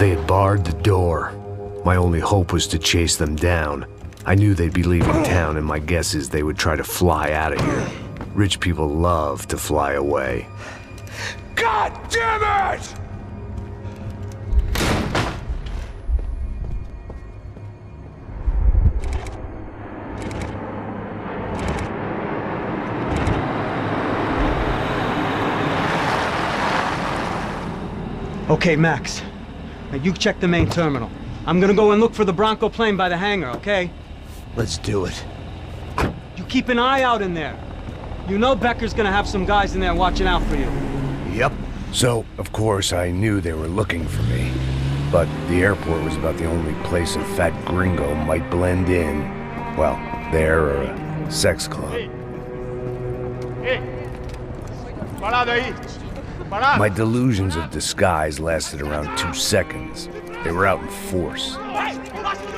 They had barred the door. My only hope was to chase them down. I knew they'd be leaving town, and my guess is they would try to fly out of here. Rich people love to fly away. God damn it! Okay, Max. Now you check the main terminal. I'm gonna go and look for the Bronco plane by the hangar, okay? Let's do it. You keep an eye out in there. You know Becker's gonna have some guys in there watching out for you. Yep. So, of course, I knew they were looking for me. But the airport was about the only place a fat gringo might blend in. Well, there or a sex club. My delusions of disguise lasted around 2 seconds. They were out in force.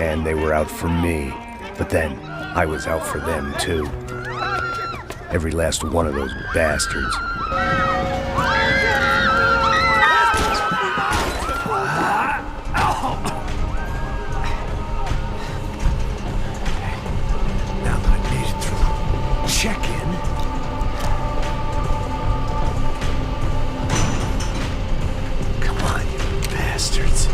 And they were out for me. But then, I was out for them, too. Every last one of those bastards. Now that I made it through the check-in... Come on, you bastards.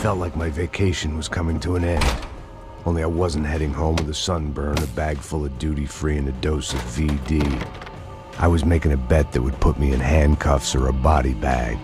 Felt like my vacation was coming to an end. Only I wasn't heading home with a sunburn, a bag full of duty-free, and a dose of VD. I was making a bet that would put me in handcuffs or a body bag.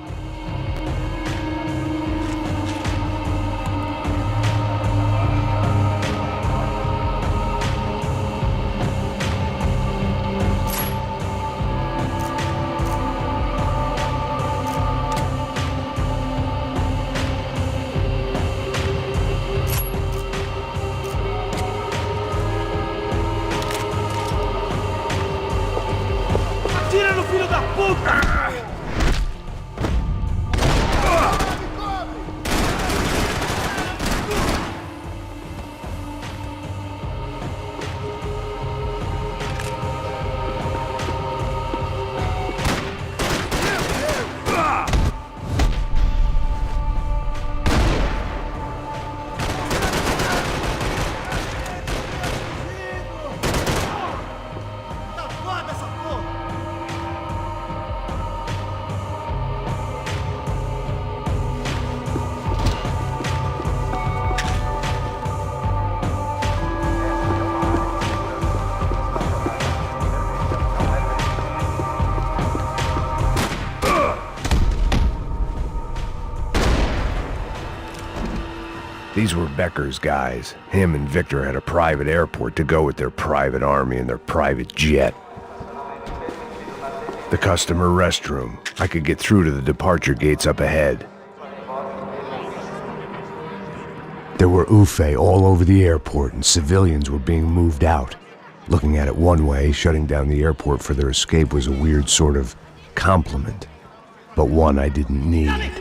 These were Becker's guys. Him and Victor had a private airport to go with their private army and their private jet. The customer restroom. I could get through to the departure gates up ahead. There were Ufe all over the airport and civilians were being moved out. Looking at it one way, shutting down the airport for their escape was a weird sort of compliment, but one I didn't need.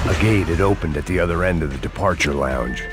A gate had opened at the other end of the departure lounge.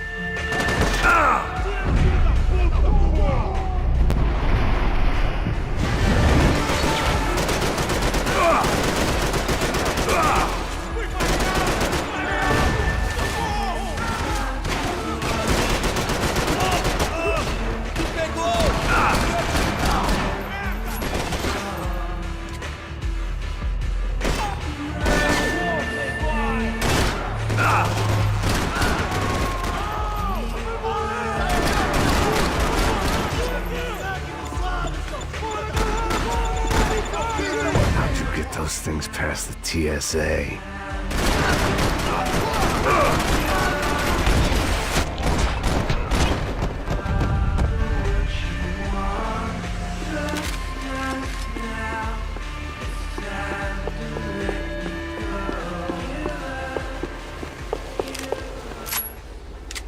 Those things past the TSA.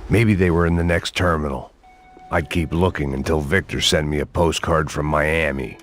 Maybe they were in the next terminal. I'd keep looking until Victor sent me a postcard from Miami.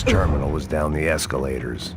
next terminal was down the escalators.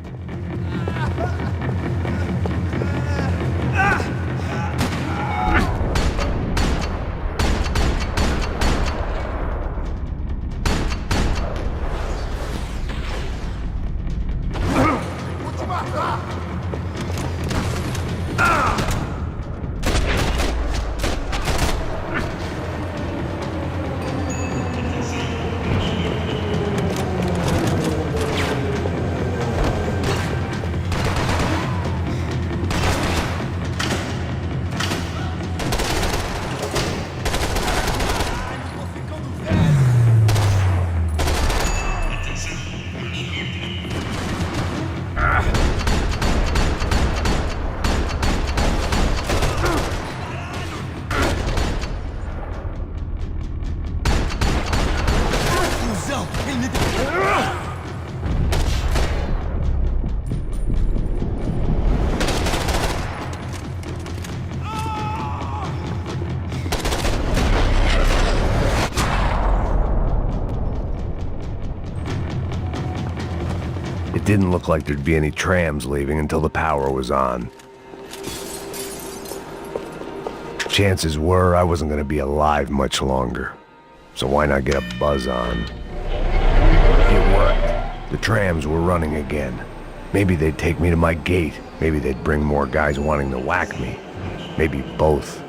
It didn't look like there'd be any trams leaving until the power was on. Chances were I wasn't gonna be alive much longer, so why not get a buzz on? It worked. The trams were running again. Maybe they'd take me to my gate. Maybe they'd bring more guys wanting to whack me. Maybe both.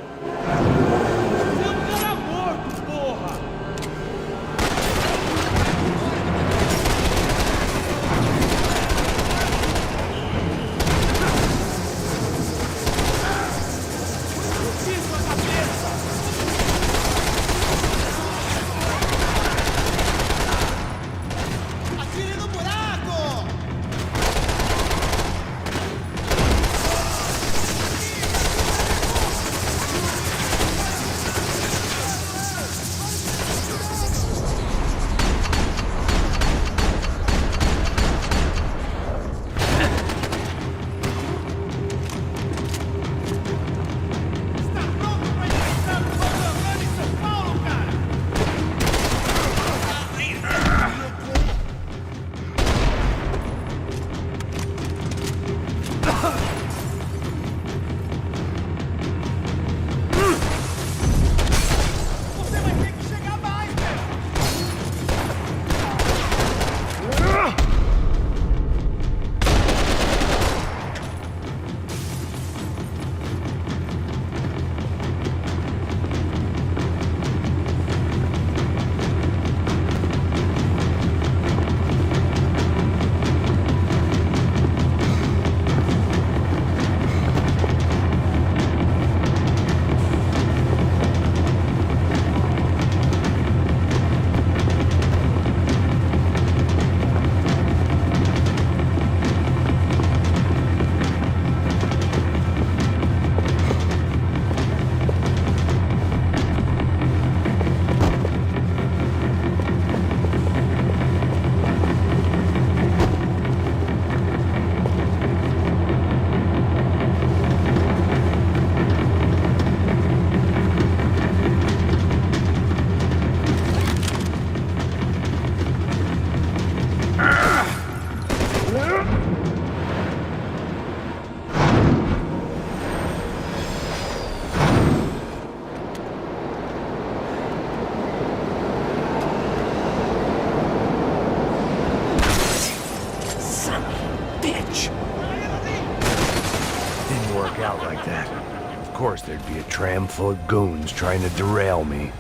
Out like that. Of course there'd be a tram full of goons trying to derail me.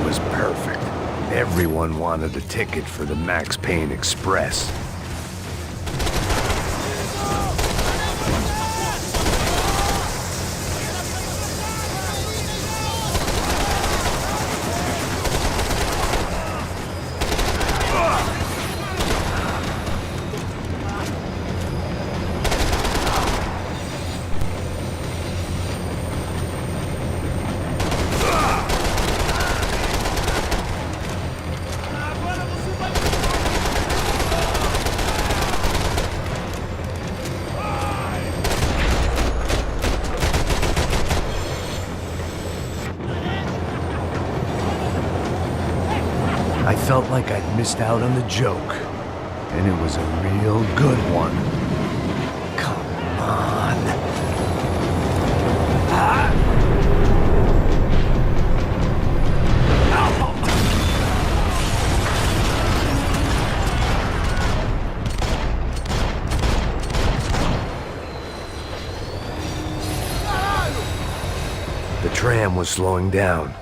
was perfect. Everyone wanted a ticket for the Max Payne Express. I felt like I'd missed out on the joke, and it was a real good one. Come on. The tram was slowing down,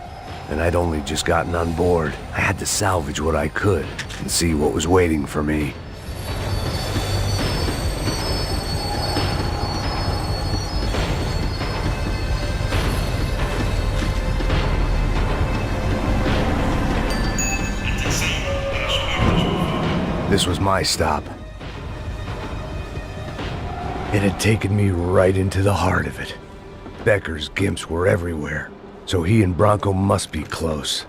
and I'd only just gotten on board. I had to salvage what I could and see what was waiting for me. This was my stop. It had taken me right into the heart of it. Becker's gimps were everywhere, so he and Bronco must be close.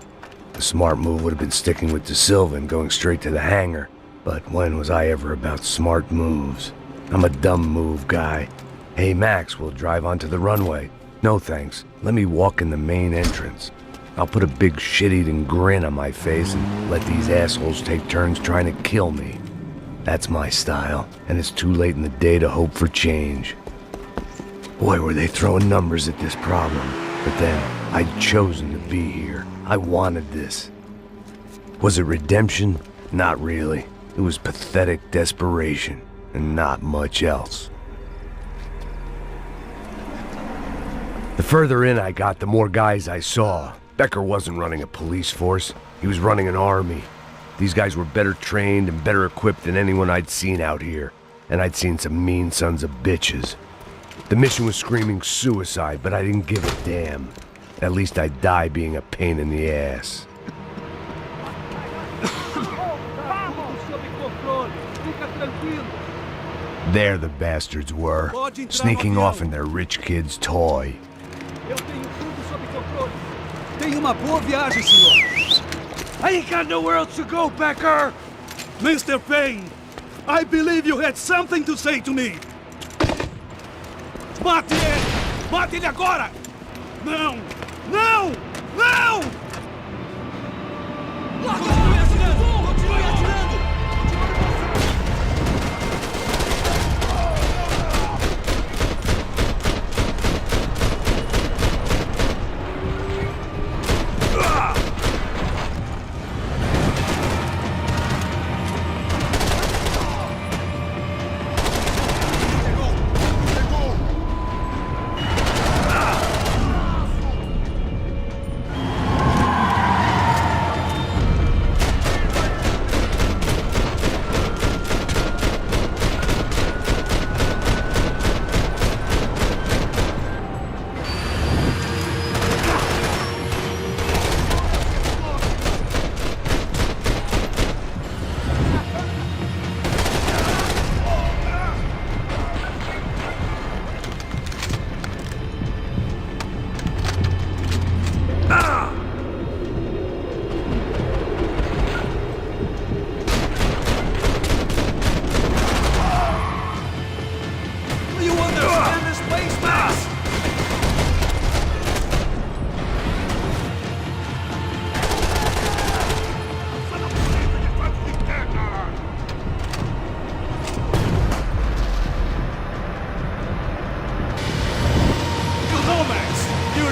The smart move would have been sticking with De Silva and going straight to the hangar, but when was I ever about smart moves? I'm a dumb move guy. Hey Max, we'll drive onto the runway. No thanks, let me walk in the main entrance. I'll put a big shit-eating grin on my face and let these assholes take turns trying to kill me. That's my style, and it's too late in the day to hope for change. Boy, were they throwing numbers at this problem. But then, I'd chosen to be here. I wanted this. Was it redemption? Not really. It was pathetic desperation, and not much else. The further in I got, the more guys I saw. Becker wasn't running a police force. He was running an army. These guys were better trained and better equipped than anyone I'd seen out here. And I'd seen some mean sons of bitches. The mission was screaming suicide, but I didn't give a damn. At least I'd die being a pain in the ass. There the bastards were, sneaking off in their rich kid's toy. I ain't got nowhere else to go, Becker! Mr. Payne, I believe you had something to say to me. Mate ele! Mate ele agora! Não! Não! Não! Continue atirando! Continue atirando!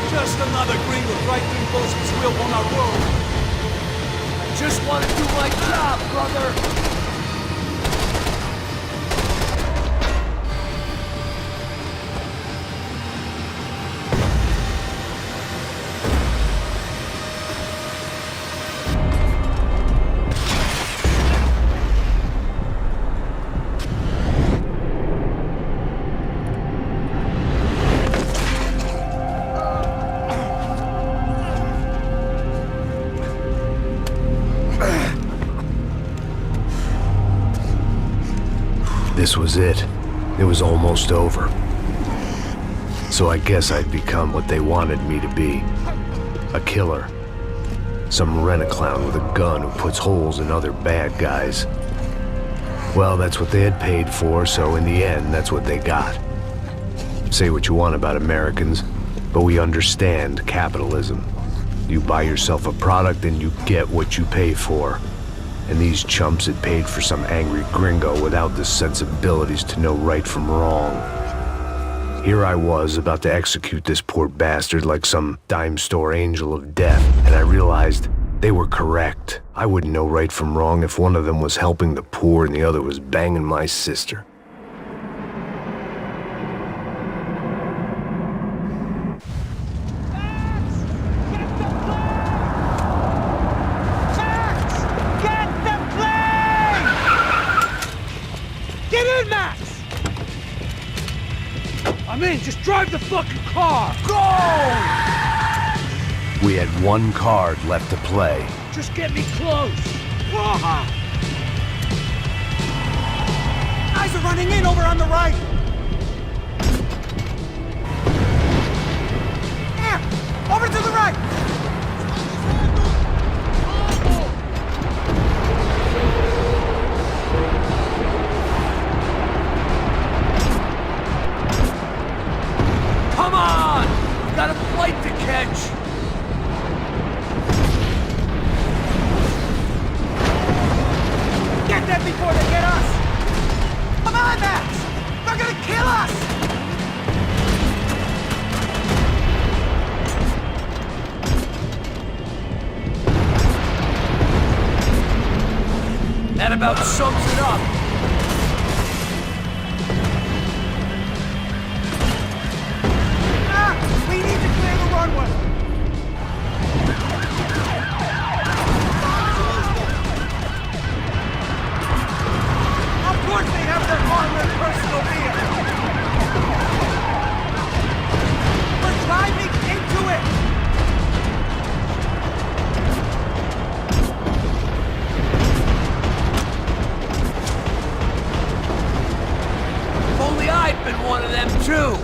Just another gringo trying to impose his will on our world. I just want to do my job, brother! This was it. It was almost over. So I guess I'd become what they wanted me to be. A killer. Some rent-a-clown with a gun who puts holes in other bad guys. Well, that's what they had paid for, so in the end, that's what they got. Say what you want about Americans, but we understand capitalism. You buy yourself a product and you get what you pay for. And these chumps had paid for some angry gringo without the sensibilities to know right from wrong. Here I was, about to execute this poor bastard like some dime store angel of death, and I realized they were correct. I wouldn't know right from wrong if one of them was helping the poor and the other was banging my sister. I'm in, just drive the fucking car! Go! We had one card left to play. Just get me close! Whoa. Guys are running in over on the right! Yeah, over to the right! Come on! We've got a flight to catch! Get them before they get us! Come on, Max! They're gonna kill us! That about sums it up. We need to clear the runway! Of course they have their armored personal vehicle! We're driving into it! If only I'd been one of them too!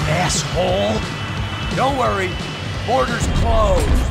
Asshole! Don't worry, border's closed.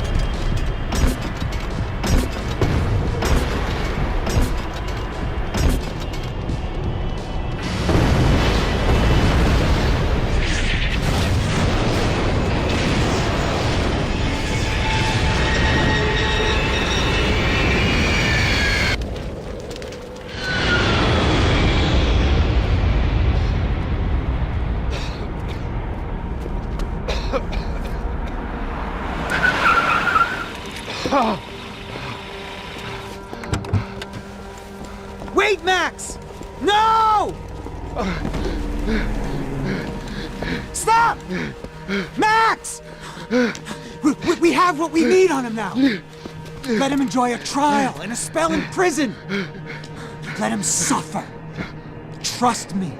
Wait, Max! No! Stop! Max! We have what we need on him now. Let him enjoy a trial and a spell in prison. Let him suffer. Trust me.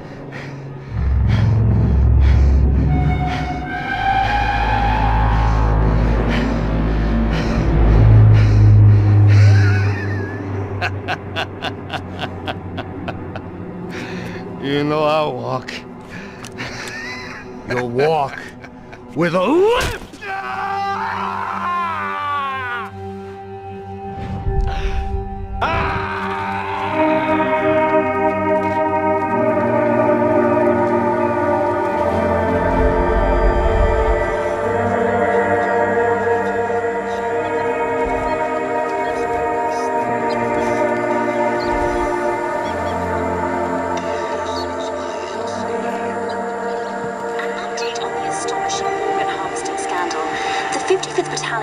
You know I'll walk. You'll walk with a limp!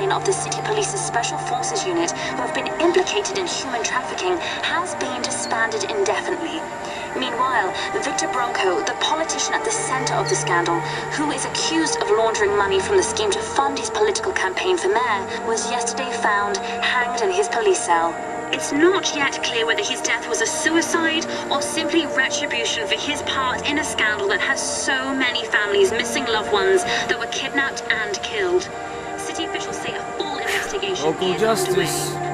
Of the City Police's Special Forces unit who have been implicated in human trafficking has been disbanded indefinitely. Meanwhile, Victor Bronco, the politician at the center of the scandal, who is accused of laundering money from the scheme to fund his political campaign for mayor, was yesterday found hanged in his police cell. It's not yet clear whether his death was a suicide or simply retribution for his part in a scandal that has so many families missing loved ones that were kidnapped and killed. City officials say a full investigation Local is justice. underway.